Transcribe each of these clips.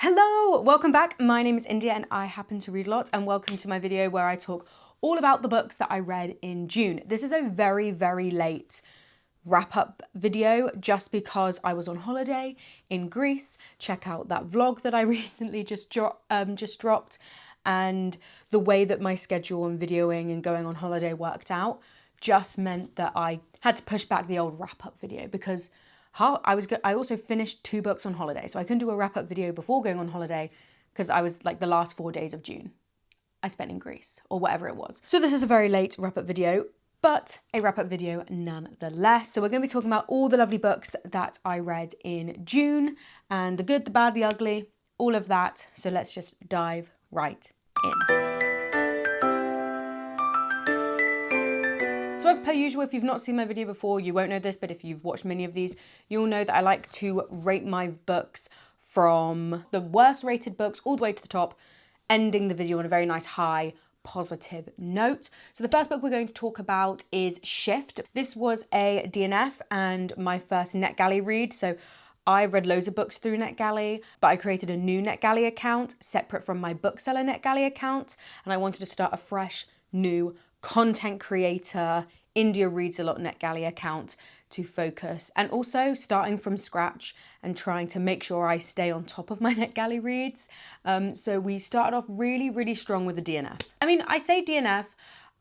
Hello, welcome back. My name is India and I happen to read a lot, and welcome to my video where I talk all about the books that I read in June. This is a very, very late wrap-up video just because I was on holiday in Greece. Check out that vlog that I recently just dropped, and the way that my schedule and videoing and going on holiday worked out just meant that I had to push back the old wrap-up video because I also finished 2 books on holiday, so I couldn't do a wrap-up video before going on holiday because I was like the last 4 days of June I spent in Greece or whatever it was. So this is a very late wrap-up video, but a wrap-up video nonetheless. So we're going to be talking about all the lovely books that I read in June and the good, the bad, the ugly, all of that. So let's just dive right in. So as per usual, if you've not seen my video before, you won't know this, but if you've watched many of these, you'll know that I like to rate my books from the worst rated books all the way to the top, ending the video on a very nice high positive note. So the first book we're going to talk about is Shift. This was a DNF and my first NetGalley read. So I've read loads of books through NetGalley, but I created a new NetGalley account separate from my bookseller NetGalley account, and I wanted to start a fresh, new content creator, India Reads a Lot NetGalley account to focus, and also starting from scratch and trying to make sure I stay on top of my NetGalley reads. So we started off really, really strong with the DNF. I mean, I say DNF,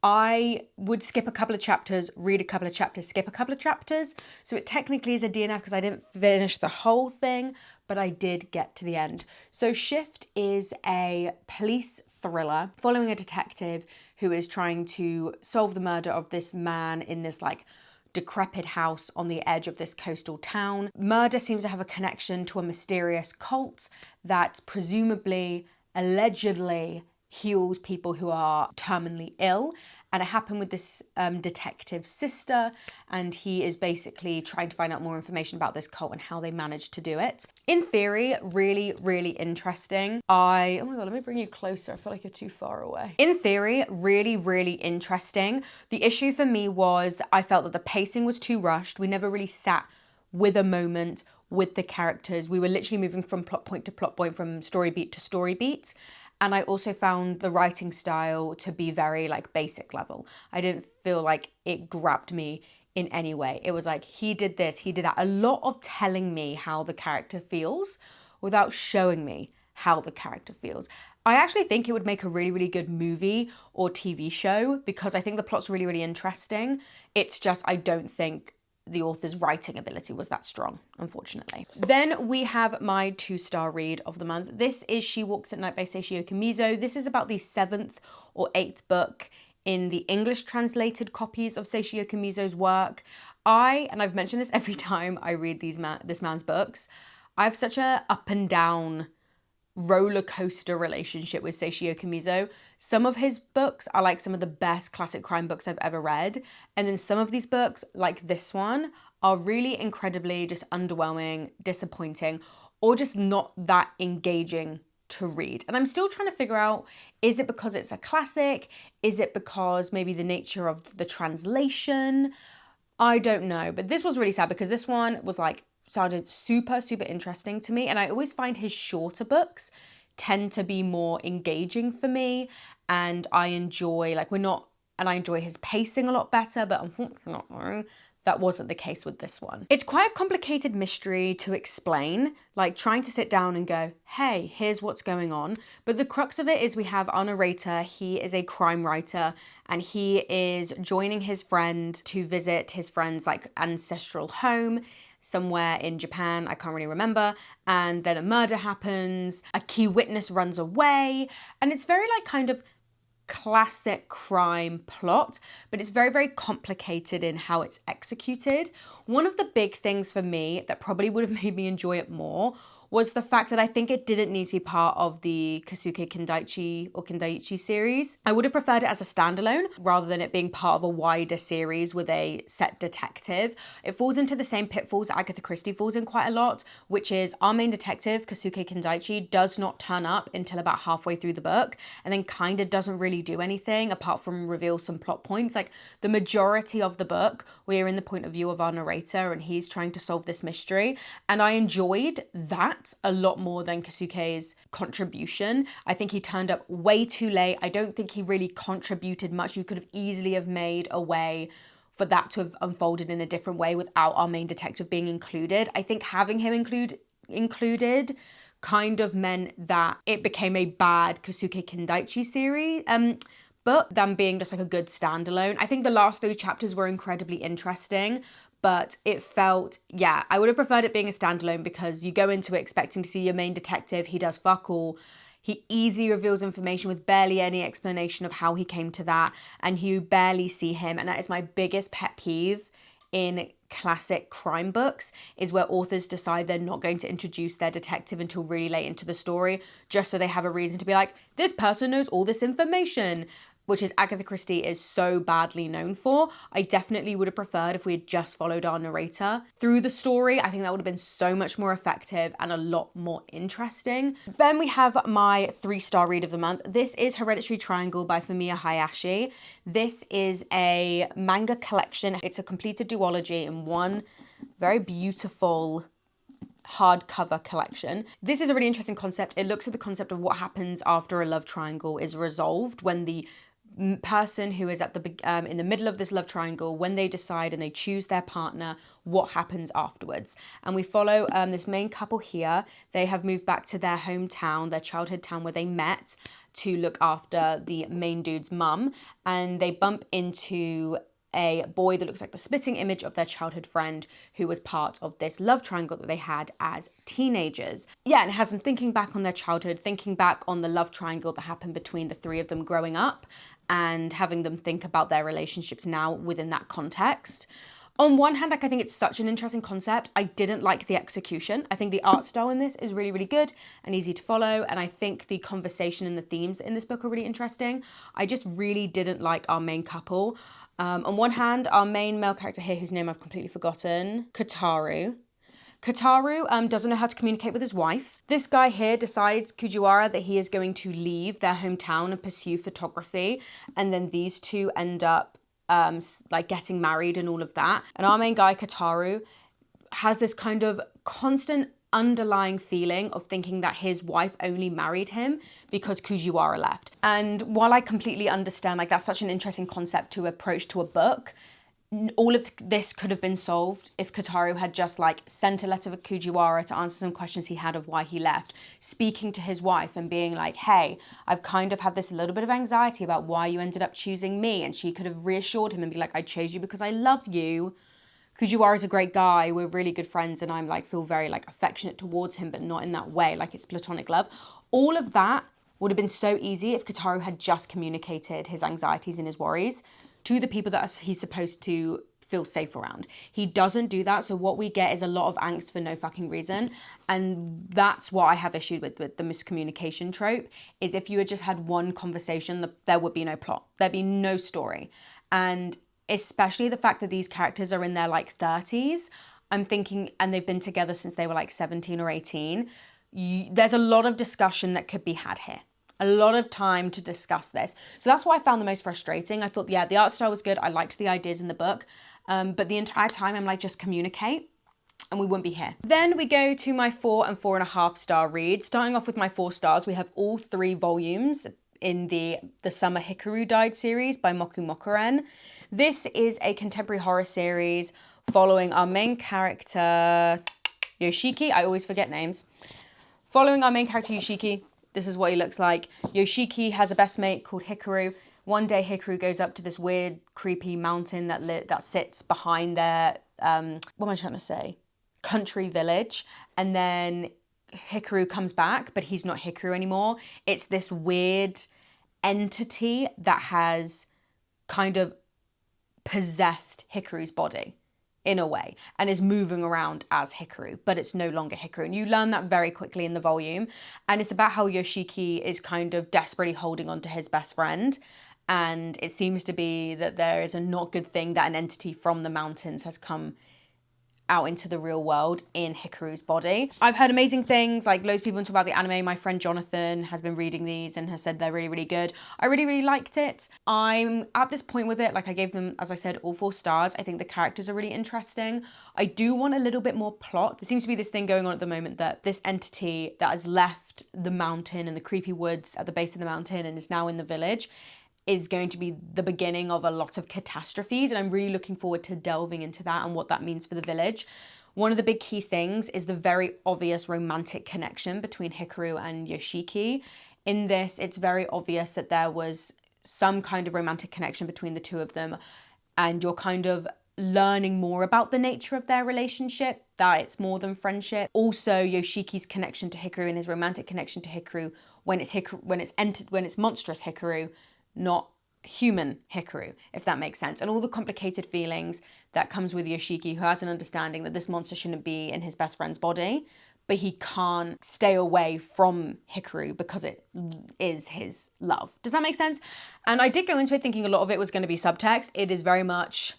I would skip a couple of chapters, read a couple of chapters, skip a couple of chapters. So it technically is a DNF because I didn't finish the whole thing, but I did get to the end. So Shift is a police thriller following a detective who is trying to solve the murder of this man in this like decrepit house on the edge of this coastal town. Murder seems to have a connection to a mysterious cult that presumably, allegedly heals people who are terminally ill. And it happened with this detective's sister, and he is basically trying to find out more information about this cult and how they managed to do it. In theory, really, really interesting. Oh my God, let me bring you closer. I feel like you're too far away. In theory, really, really interesting. The issue for me was I felt that the pacing was too rushed. We never really sat with a moment with the characters. We were literally moving from plot point to plot point, from story beat to story beat. And I also found the writing style to be very like basic level. I didn't feel like it grabbed me in any way. It was like, he did this, he did that. A lot of telling me how the character feels without showing me how the character feels. I actually think it would make a really, really good movie or TV show because I think the plot's really, really interesting. It's just, I don't think the author's writing ability was that strong, unfortunately. Then we have my 2-star read of the month. This is She Walks at Night by Seishi Yokomizo. This is about the 7th or 8th book in the English translated copies of Seishi Yokomizo's work. And I've mentioned this every time I read this man's books, I have such a up and down roller coaster relationship with Seishi Yokomizo. Some of his books are like some of the best classic crime books I've ever read. And then some of these books, like this one, are really incredibly just underwhelming, disappointing, or just not that engaging to read. And I'm still trying to figure out, is it because it's a classic? Is it because maybe the nature of the translation? I don't know. But this was really sad because this one was like, sounded super, super interesting to me. And I always find his shorter books tend to be more engaging for me. And I enjoy, I enjoy his pacing a lot better, but unfortunately, that wasn't the case with this one. It's quite a complicated mystery to explain, like trying to sit down and go, hey, here's what's going on. But the crux of it is we have our narrator. He is a crime writer and he is joining his friend to visit his friend's like ancestral home somewhere in Japan, I can't really remember, and then a murder happens, a key witness runs away, and it's very like kind of classic crime plot, but it's very, very complicated in how it's executed. One of the big things for me that probably would have made me enjoy it more was the fact that I think it didn't need to be part of the Keisuke Kindaichi or Kindaichi series. I would have preferred it as a standalone rather than it being part of a wider series with a set detective. It falls into the same pitfalls that Agatha Christie falls in quite a lot, which is our main detective, Keisuke Kindaichi, does not turn up until about halfway through the book and then kind of doesn't really do anything apart from reveal some plot points. Like the majority of the book, we're in the point of view of our narrator and he's trying to solve this mystery. And I enjoyed that that's a lot more than Kosuke's contribution. I think he turned up way too late. I don't think he really contributed much. You could have easily have made a way for that to have unfolded in a different way without our main detective being included. I think having him included kind of meant that it became a bad Kosuke Kindaichi series, but them being just like a good standalone. I think the last 3 chapters were incredibly interesting, but it felt, yeah, I would have preferred it being a standalone because you go into it expecting to see your main detective, he does fuck all. He easily reveals information with barely any explanation of how he came to that, and you barely see him. And that is my biggest pet peeve in classic crime books, is where authors decide they're not going to introduce their detective until really late into the story, just so they have a reason to be like, this person knows all this information, which is Agatha Christie is so badly known for. I definitely would have preferred if we had just followed our narrator through the story. I think that would have been so much more effective and a lot more interesting. Then we have my 3-star read of the month. This is Hereditary Triangle by Fumiya Hayashi. This is a manga collection. It's a completed duology in one very beautiful hardcover collection. This is a really interesting concept. It looks at the concept of what happens after a love triangle is resolved, when the person who is at the in the middle of this love triangle, when they decide and they choose their partner, what happens afterwards. And we follow this main couple here. They have moved back to their hometown, their childhood town where they met, to look after the main dude's mum, and they bump into a boy that looks like the spitting image of their childhood friend who was part of this love triangle that they had as teenagers. Yeah, and it has them thinking back on their childhood, thinking back on the love triangle that happened between the 3 of them growing up, and having them think about their relationships now within that context. On one hand, like, I think it's such an interesting concept. I didn't like the execution. I think the art style in this is really, really good and easy to follow. And I think the conversation and the themes in this book are really interesting. I just really didn't like our main couple. On one hand, our main male character here, whose name I've completely forgotten, Kataru doesn't know how to communicate with his wife. This guy here decides, Kujiwara, that he is going to leave their hometown and pursue photography. And then these two end up like getting married and all of that. And our main guy, Kataru, has this kind of constant underlying feeling of thinking that his wife only married him because Kujiwara left. And while I completely understand, like, that's such an interesting concept to approach to a book, all of this could have been solved if Kataru had just like sent a letter to Kujiwara to answer some questions he had of why he left, speaking to his wife and being like, hey, I've kind of had this little bit of anxiety about why you ended up choosing me. And she could have reassured him and be like, I chose you because I love you. Kujiwara is a great guy. We're really good friends. And I'm like, feel very like affectionate towards him, but not in that way. Like, it's platonic love. All of that would have been so easy if Kataru had just communicated his anxieties and his worries to the people that he's supposed to feel safe around. He doesn't do that. So what we get is a lot of angst for no fucking reason. And that's what I have issue with the miscommunication trope, is if you had just had one conversation, there would be no plot. There'd be no story. And especially the fact that these characters are in their like 30s, I'm thinking, and they've been together since they were like 17 or 18. There's a lot of discussion that could be had here. A lot of time to discuss this. So that's what I found the most frustrating. I thought, yeah, the art style was good. I liked the ideas in the book. But the entire time I'm like, just communicate and we wouldn't be here. Then we go to my 4 and 4.5 star reads. Starting off with my 4 stars, we have all 3 volumes in the Summer Hikaru Died series by Mokumokuren. This is a contemporary horror series following our main character, Yoshiki. I always forget names. Following our main character, Yoshiki, this is what he looks like. Yoshiki has a best mate called Hikaru. One day, Hikaru goes up to this weird, creepy mountain that sits behind their, what am I trying to say? Country village. And then Hikaru comes back, but he's not Hikaru anymore. It's this weird entity that has kind of possessed Hikaru's body in a way and is moving around as Hikaru, but it's no longer Hikaru. And you learn that very quickly in the volume. And it's about how Yoshiki is kind of desperately holding on to his best friend. And it seems to be that there is a not good thing, that an entity from the mountains has come out into the real world in Hikaru's body. I've heard amazing things, like loads of people talk about the anime. My friend Jonathan has been reading these and has said they're really, really good. I really, really liked it. I'm at this point with it, like I gave them, as I said, all 4 stars. I think the characters are really interesting. I do want a little bit more plot. There seems to be this thing going on at the moment that this entity that has left the mountain and the creepy woods at the base of the mountain and is now in the village is going to be the beginning of a lot of catastrophes, and I'm really looking forward to delving into that and what that means for the village. One of the big key things is the very obvious romantic connection between Hikaru and Yoshiki. In this, it's very obvious that there was some kind of romantic connection between the two of them, and you're kind of learning more about the nature of their relationship, that it's more than friendship. Also, Yoshiki's connection to Hikaru and his romantic connection to Hikaru when it's monstrous Hikaru, not human Hikaru, if that makes sense. And all the complicated feelings that comes with Yoshiki, who has an understanding that this monster shouldn't be in his best friend's body, but he can't stay away from Hikaru because it is his love. Does that make sense? And I did go into it thinking a lot of it was going to be subtext. It is very much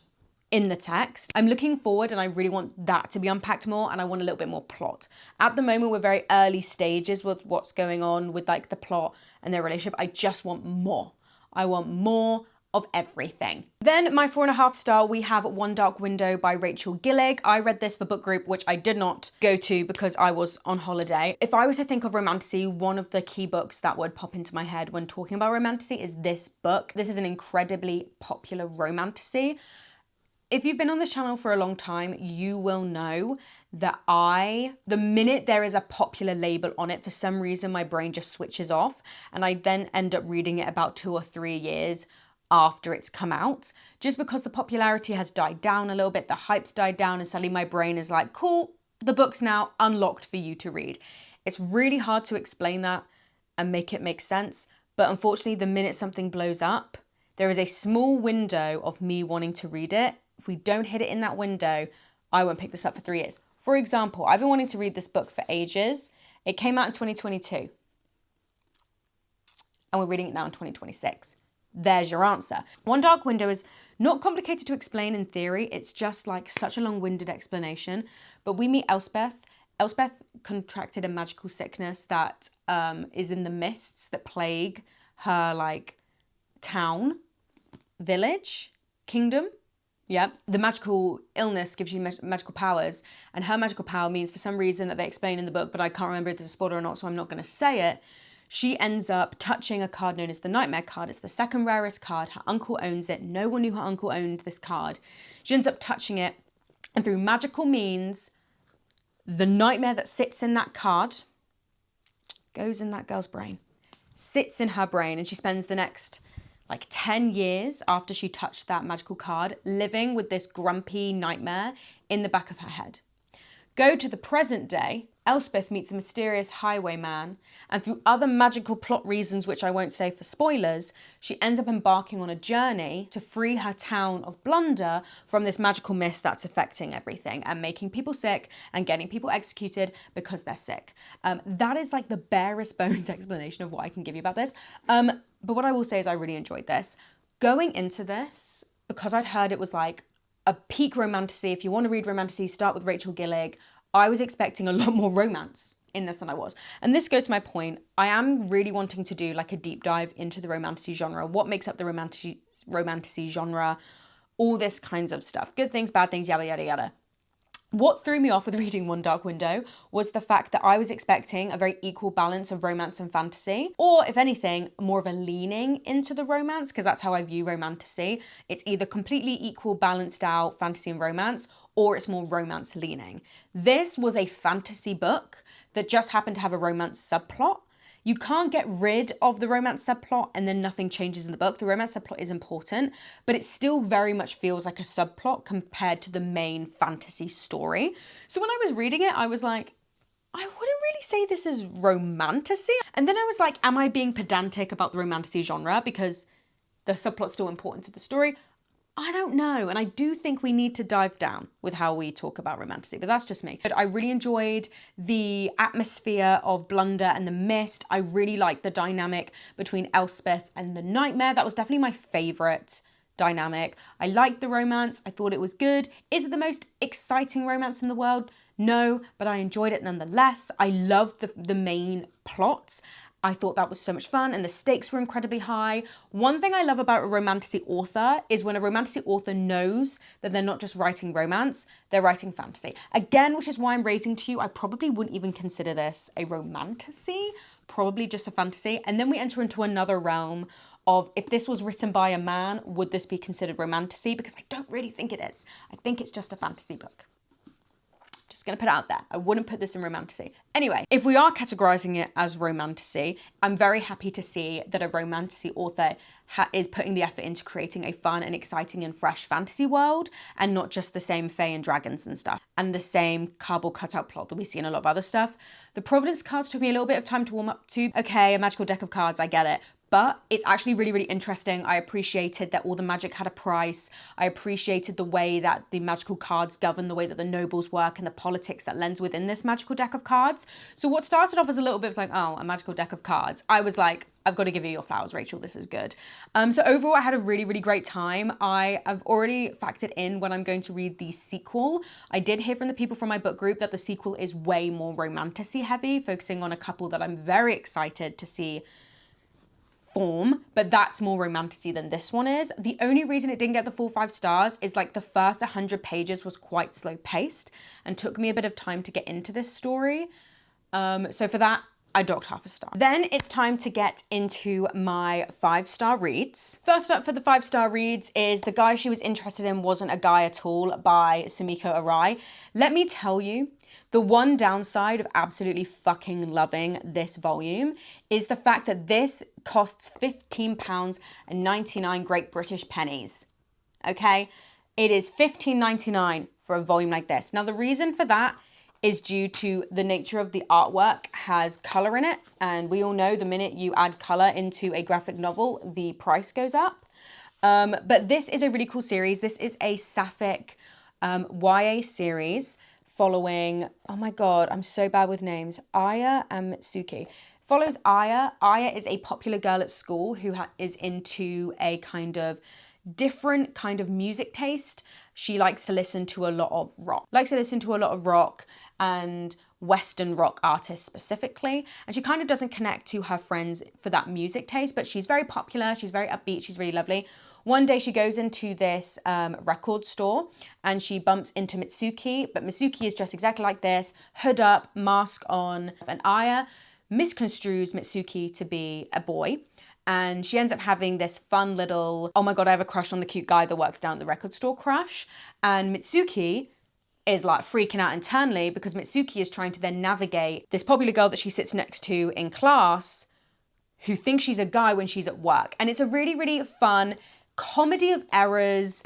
in the text. I'm looking forward and I really want that to be unpacked more, and I want a little bit more plot. At the moment, we're very early stages with what's going on with like the plot and their relationship. I just want more. I want more of everything. Then my 4.5 star, we have One Dark Window by Rachel Gillig. I read this for book group, which I did not go to because I was on holiday. If I was to think of romantasy, one of the key books that would pop into my head when talking about romantasy is this book. This is an incredibly popular romantasy. If you've been on this channel for a long time, you will know that the minute there is a popular label on it, for some reason my brain just switches off, and I then end up reading it about 2 or 3 years after it's come out, just because the popularity has died down a little bit, the hype's died down, and suddenly my brain is like, cool, the book's now unlocked for you to read. It's really hard to explain that and make it make sense, but unfortunately the minute something blows up, there is a small window of me wanting to read it. If we don't hit it in that window, I won't pick this up for 3 years. For example, I've been wanting to read this book for ages. It came out in 2022. And we're reading it now in 2026. There's your answer. One Dark Window is not complicated to explain in theory. It's just like such a long-winded explanation. But we meet Elspeth. Elspeth contracted a magical sickness that is in the mists that plague her like town, village, kingdom. Yeah, the magical illness gives you magical powers, and her magical power means, for some reason that they explain in the book, but I can't remember if there's a spoiler or not, so I'm not going to say it, she ends up touching a card known as the Nightmare card. It's the second rarest card. Her uncle owns it. No one knew her uncle owned this card. She ends up touching it, and through magical means, the nightmare that sits in that card goes in that girl's brain, sits in her brain, and she spends the next like 10 years after she touched that magical card living with this grumpy nightmare in the back of her head. Go to the present day, Elspeth meets a mysterious highwayman, and through other magical plot reasons, which I won't say for spoilers, she ends up embarking on a journey to free her town of Blunder from this magical mist that's affecting everything and making people sick and getting people executed because they're sick. That is like the barest bones explanation of what I can give you about this. But what I will say is I really enjoyed this. Going into this, because I'd heard it was like a peak romantasy, if you want to read romantasy, start with Rachel Gillig, I was expecting a lot more romance in this than I was. And this goes to my point. I am really wanting to do like a deep dive into the romantasy genre. What makes up the romantasy genre? All this kinds of stuff. Good things, bad things, yada, yada, yada. What threw me off with reading One Dark Window was the fact that I was expecting a very equal balance of romance and fantasy, or if anything, more of a leaning into the romance, because that's how I view romantasy. It's either completely equal, balanced out fantasy and romance, or it's more romance leaning. This was a fantasy book that just happened to have a romance subplot. You can't get rid of the romance subplot and then nothing changes in the book. The romance subplot is important, but it still very much feels like a subplot compared to the main fantasy story. So when I was reading it, I was like, I wouldn't really say this is romantasy. And then I was like, am I being pedantic about the romantasy genre because the subplot's still important to the story? I don't know, and I do think we need to dive down with how we talk about romantasy, but that's just me. But I really enjoyed the atmosphere of Blunder and the mist. I really liked the dynamic between Elspeth and the nightmare. That was definitely my favourite dynamic. I liked the romance. I thought it was good. Is it the most exciting romance in the world? No, but I enjoyed it nonetheless. I loved the main plot. I thought that was so much fun and the stakes were incredibly high. One thing I love about a romantasy author is when a romantasy author knows that they're not just writing romance, they're writing fantasy. Again, which is why I'm raising to you, I probably wouldn't even consider this a romantasy, probably just a fantasy. And then we enter into another realm of, if this was written by a man, would this be considered romantasy? Because I don't really think it is. I think it's just a fantasy book. Just gonna put it out there. I wouldn't put this in romantasy. Anyway, if we are categorizing it as romantasy, I'm very happy to see that a romantasy author is putting the effort into creating a fun and exciting and fresh fantasy world, and not just the same fae and dragons and stuff, and the same cardboard cutout plot that we see in a lot of other stuff. The Providence cards took me a little bit of time to warm up to. Okay, a magical deck of cards, I get it. But it's actually really, really interesting. I appreciated that all the magic had a price. I appreciated the way that the magical cards govern the way that the nobles work and the politics that lends within this magical deck of cards. So what started off as a little bit of like, oh, a magical deck of cards, I was like, I've got to give you your flowers, Rachel. This is good. So overall, I had a really, really great time. I have already factored in when I'm going to read the sequel. I did hear from the people from my book group that the sequel is way more romantasy heavy, focusing on a couple that I'm very excited to see form, but that's more romantasy than this one is. The only reason it didn't get the full 5 stars is like the first 100 pages was quite slow paced and took me a bit of time to get into this story. So for that, I docked half a star. Then it's time to get into my 5-star reads. First up for the 5-star reads is The Guy She Was Interested In Wasn't a Guy at All by Sumiko Arai. Let me tell you, the one downside of absolutely fucking loving this volume is the fact that this costs £15.99 Great British pennies. Okay? It is $15.99 for a volume like this. Now, the reason for that is due to the nature of the artwork has color in it. And we all know the minute you add color into a graphic novel, the price goes up. But this is a really cool series. This is a sapphic YA series following, oh my God, I'm so bad with names, Aya and Mitsuki. Follows Aya. Aya is a popular girl at school who is into a kind of different kind of music taste. She likes to listen to a lot of rock. And Western rock artists specifically. And she kind of doesn't connect to her friends for that music taste, but she's very popular. She's very upbeat. She's really lovely. One day she goes into this record store and she bumps into Mitsuki, but Mitsuki is dressed exactly like this, hood up, mask on, and Aya misconstrues Mitsuki to be a boy. And she ends up having this fun little, oh my God, I have a crush on the cute guy that works down at the record store crush. And Mitsuki is like freaking out internally because Mitsuki is trying to then navigate this popular girl that she sits next to in class who thinks she's a guy when she's at work. And it's a really, really fun comedy of errors.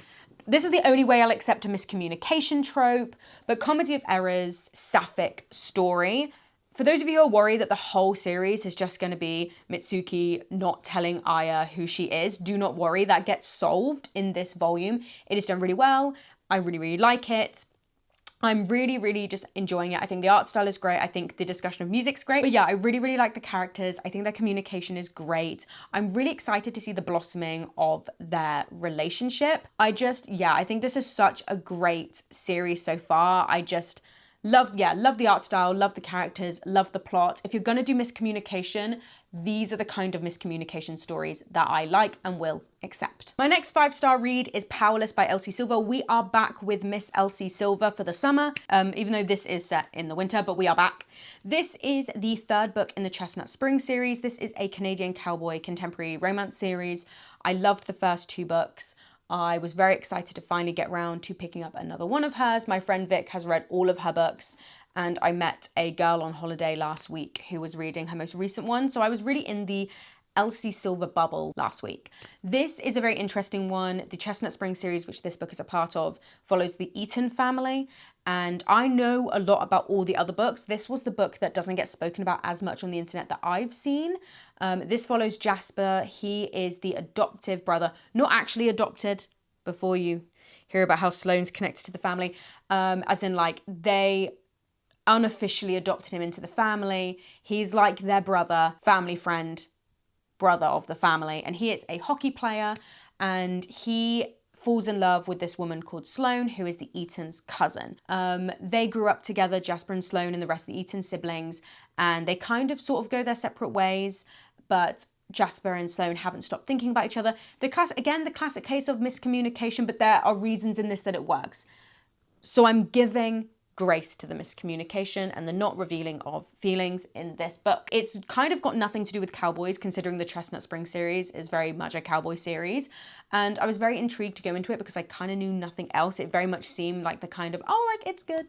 This is the only way I'll accept a miscommunication trope, but comedy of errors, sapphic story. For those of you who are worried that the whole series is just going to be Mitsuki not telling Aya who she is, do not worry. That gets solved in this volume. It is done really well. I really, really like it. I'm really, really just enjoying it. I think the art style is great. I think the discussion of music's great. But yeah, I really, really like the characters. I think their communication is great. I'm really excited to see the blossoming of their relationship. I think this is such a great series so far. I just love the art style, love the characters, love the plot. If you're going to do miscommunication, these are the kind of miscommunication stories that I like and will accept. My next 5-star read is Powerless by Elsie Silver. We are back with Miss Elsie Silver for the summer, even though this is set in the winter, but we are back. This is the 3rd book in the Chestnut Spring series. This is a Canadian cowboy contemporary romance series. I loved the first 2 books. I was very excited to finally get round to picking up another one of hers. My friend Vic has read all of her books, and I met a girl on holiday last week who was reading her most recent one. So I was really in the Elsie Silver bubble last week. This is a very interesting one. The Chestnut Spring series, which this book is a part of, follows the Eaton family. And I know a lot about all the other books. This was the book that doesn't get spoken about as much on the internet that I've seen. This follows Jasper. He is the adoptive brother, not actually adopted, before you hear about how Sloane's connected to the family, as in like they unofficially adopted him into the family. He's like their brother, family friend, brother of the family, and he is a hockey player, and he falls in love with this woman called Sloane, who is the Eaton's cousin. They grew up together, Jasper and Sloane and the rest of the Eaton siblings, and they kind of sort of go their separate ways, but Jasper and Sloane haven't stopped thinking about each other. The classic case of miscommunication, but there are reasons in this that it works. So I'm giving grace to the miscommunication and the not revealing of feelings in this book. It's kind of got nothing to do with cowboys, considering the Chestnut Spring series is very much a cowboy series. And I was very intrigued to go into it because I kind of knew nothing else. It very much seemed like the kind of, oh, like, it's good.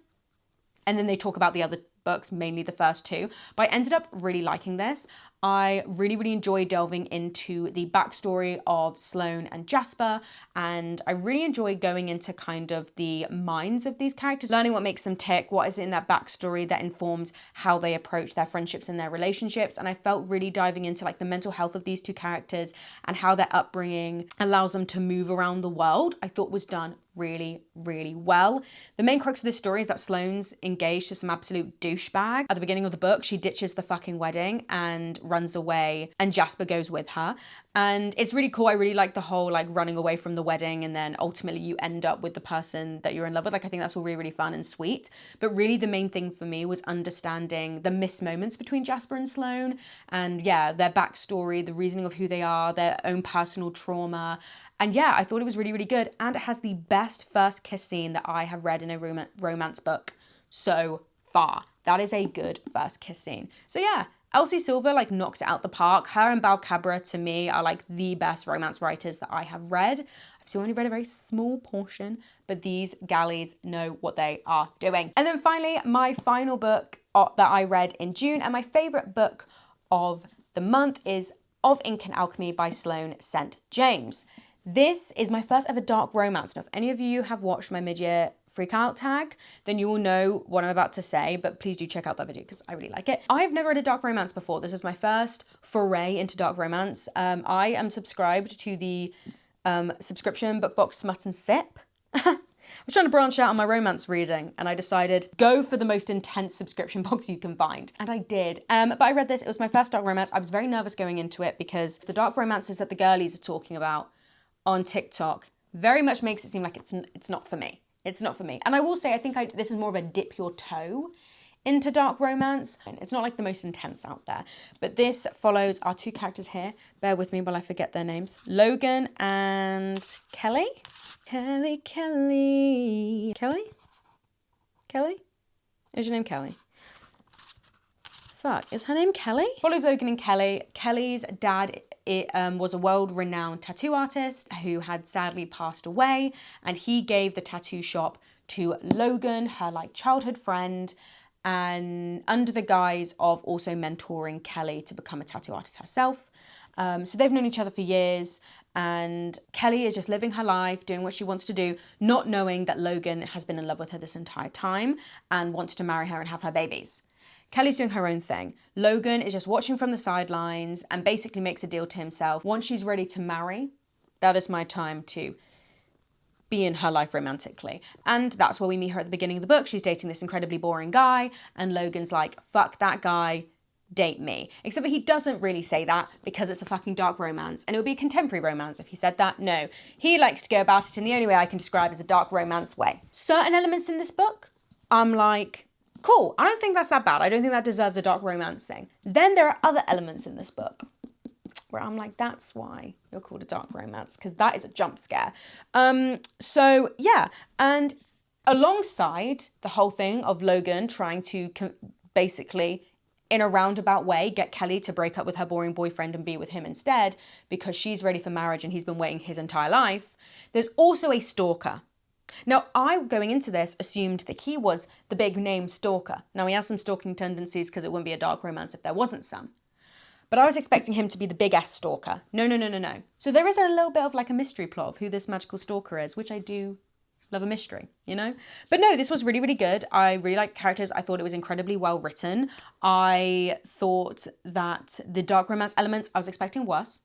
And then they talk about the other books, mainly the first two. But I ended up really liking this. I really, really enjoy delving into the backstory of Sloane and Jasper, and I really enjoy going into kind of the minds of these characters, learning what makes them tick, what is in that backstory that informs how they approach their friendships and their relationships. And I felt really diving into like the mental health of these two characters and how their upbringing allows them to move around the world, I thought was done really, really well. The main crux of this story is that Sloane's engaged to some absolute douchebag. At the beginning of the book, she ditches the fucking wedding and runs away, and Jasper goes with her. And it's really cool. I really like the whole like running away from the wedding and then ultimately you end up with the person that you're in love with. Like, I think that's all really, really fun and sweet. But really the main thing for me was understanding the missed moments between Jasper and Sloane, and yeah, their backstory, the reasoning of who they are, their own personal trauma. And yeah, I thought it was really, really good. And it has the best first kiss scene that I have read in a romance book so far. That is a good first kiss scene. So yeah, Elsie Silver like knocks it out the park. Her and Balcabra to me are like the best romance writers that I have read. I've still only read a very small portion, but these galleys know what they are doing. And then finally, my final book that I read in June and my favorite book of the month is Of Ink and Alchemy by Sloane St. James. This is my first ever dark romance. Now, if any of you have watched my mid-year freak out tag, then you will know what I'm about to say, but please do check out that video because I really like it. I've never read a dark romance before. This is my first foray into dark romance. I am subscribed to the subscription book box Smut and Sip. I was trying to branch out on my romance reading and I decided go for the most intense subscription box you can find. And I did. But I read this. It was my first dark romance. I was very nervous going into it because the dark romances that the girlies are talking about on TikTok very much makes it seem like it's not for me. It's not for me. And I will say, I think this is more of a dip your toe into dark romance. It's not like the most intense out there. But this follows our two characters here. Bear with me while I forget their names. Logan and Kelly? Kelly? Is your name Kelly? Fuck, is her name Kelly? Follows Logan and Kelly. Kelly's dad was a world-renowned tattoo artist who had sadly passed away, and he gave the tattoo shop to Logan, her like childhood friend, and under the guise of also mentoring Kelly to become a tattoo artist herself. So they've known each other for years, and Kelly is just living her life, doing what she wants to do, not knowing that Logan has been in love with her this entire time and wants to marry her and have her babies. Kelly's doing her own thing. Logan is just watching from the sidelines and basically makes a deal to himself. Once she's ready to marry, that is my time to be in her life romantically. And that's where we meet her at the beginning of the book. She's dating this incredibly boring guy, and Logan's like, fuck that guy, date me. Except for he doesn't really say that because it's a fucking dark romance, and it would be a contemporary romance if he said that. No, he likes to go about it in the only way I can describe as a dark romance way. Certain elements in this book, I'm like, cool, I don't think that's that bad. I don't think that deserves a dark romance thing. Then there are other elements in this book where I'm like, that's why you're called a dark romance, because that is a jump scare. So yeah, and alongside the whole thing of Logan trying to basically, in a roundabout way, get Kelly to break up with her boring boyfriend and be with him instead because she's ready for marriage and he's been waiting his entire life, there's also a stalker. Now, I, going into this, assumed that he was the big name stalker. Now, he has some stalking tendencies because it wouldn't be a dark romance if there wasn't some. But I was expecting him to be the big S stalker. No. So there is a little bit of like a mystery plot of who this magical stalker is, which I do love a mystery, you know? But no, this was really, really good. I really liked the characters. I thought it was incredibly well written. I thought that the dark romance elements, I was expecting worse.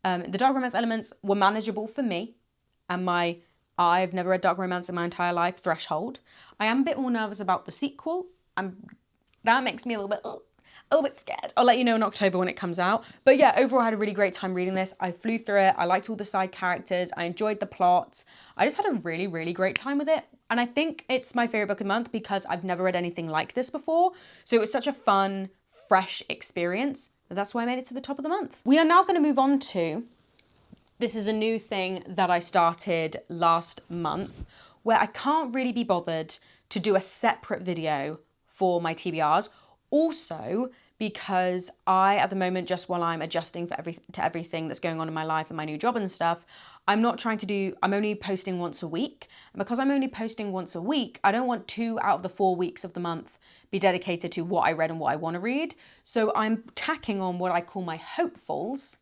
The dark romance elements were manageable for me and I've never read dark romance in my entire life threshold. I am a bit more nervous about the sequel. That makes me a little bit, a little bit scared. I'll let you know in October when it comes out. But yeah, overall I had a really great time reading this. I flew through it. I liked all the side characters. I enjoyed the plot. I just had a really, really great time with it. And I think it's my favorite book of the month because I've never read anything like this before. So it was such a fun, fresh experience. That's why I made it to the top of the month. We are now going to move on to, this is a new thing that I started last month, where I can't really be bothered to do a separate video for my TBRs. Also, because I, at the moment, just while I'm adjusting to everything that's going on in my life and my new job and stuff, I'm only posting once a week. And because I'm only posting once a week, I don't want 2 out of the 4 weeks of the month be dedicated to what I read and what I want to read. So I'm tacking on what I call my hopefuls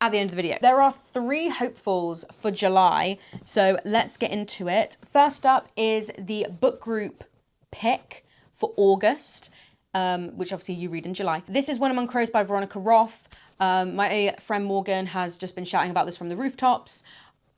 at the end of the video. There are 3 hopefuls for July, so let's get into it. First up is the book group pick for August, which obviously you read in July. This is When Among Crows by Veronica Roth. My friend Morgan has just been shouting about this from the rooftops.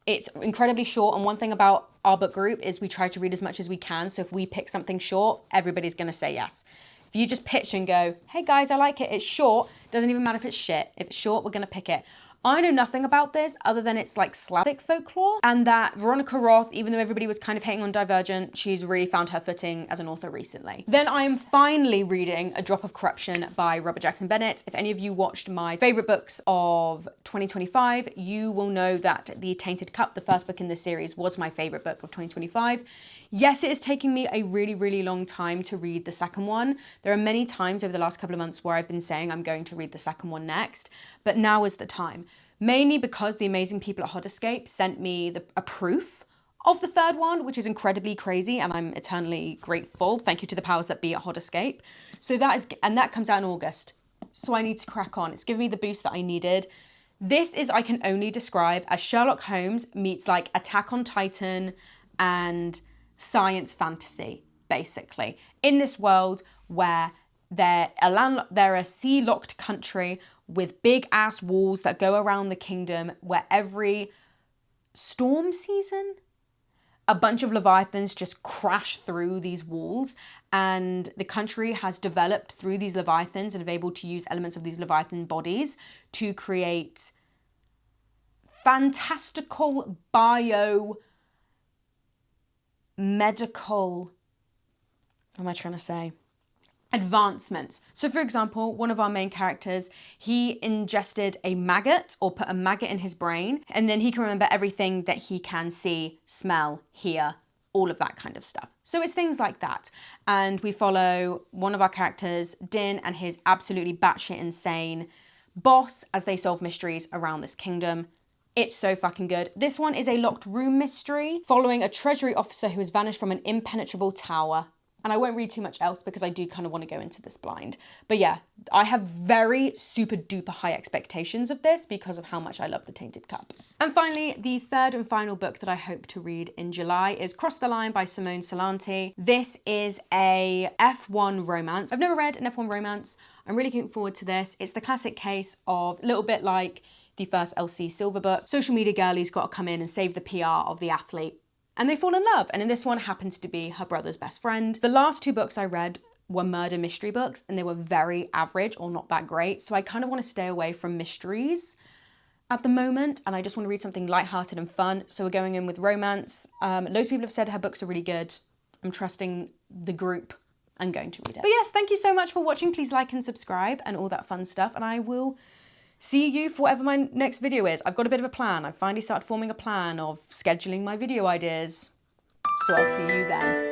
It's incredibly short, and one thing about our book group is we try to read as much as we can, so if we pick something short, everybody's gonna say yes. If you just pitch and go, hey guys, I like it, it's short, doesn't even matter if it's shit. If it's short, we're gonna pick it. I know nothing about this other than it's like Slavic folklore, and that Veronica Roth, even though everybody was kind of hating on Divergent, she's really found her footing as an author recently. Then I am finally reading A Drop of Corruption by Robert Jackson Bennett. If any of you watched my favorite books of 2025, you will know that The Tainted Cup, the first book in this series, was my favorite book of 2025. Yes, it is taking me a really, really long time to read the second one. There are many times over the last couple of months where I've been saying I'm going to read the second one next, but now is the time. Mainly because the amazing people at Hot Escape sent me a proof of the third one, which is incredibly crazy, and I'm eternally grateful. Thank you to the powers that be at Hot Escape. So that comes out in August. So I need to crack on. It's given me the boost that I needed. This is, I can only describe as Sherlock Holmes meets like Attack on Titan and science fantasy, basically. In this world where they're a sea-locked country with big-ass walls that go around the kingdom, where every storm season, a bunch of leviathans just crash through these walls, and the country has developed through these leviathans and are able to use elements of these leviathan bodies to create fantastical medical, what am I trying to say? Advancements. So for example, one of our main characters, he ingested a maggot or put a maggot in his brain, and then he can remember everything that he can see, smell, hear, all of that kind of stuff. So it's things like that. And we follow one of our characters, Din, and his absolutely batshit insane boss as they solve mysteries around this kingdom. It's so fucking good. This one is a locked room mystery following a treasury officer who has vanished from an impenetrable tower. And I won't read too much else because I do kind of want to go into this blind. But yeah, I have very super duper high expectations of this because of how much I love The Tainted Cup. And finally, the third and final book that I hope to read in July is Cross the Line by Simone Solanti. This is a F1 romance. I've never read an F1 romance. I'm really looking forward to this. It's the classic case of a little bit like the first Elsie Silver book. Social media girlie's got to come in and save the PR of the athlete, and they fall in love. And in this one happens to be her brother's best friend. The last 2 books I read were murder mystery books, and they were very average or not that great. So I kind of want to stay away from mysteries at the moment, and I just want to read something lighthearted and fun. So we're going in with romance. Loads of people have said her books are really good. I'm trusting the group and going to read it. But yes, thank you so much for watching. Please like and subscribe and all that fun stuff, and I will see you for whatever my next video is. I've got a bit of a plan. I've finally started forming a plan of scheduling my video ideas. So I'll see you then.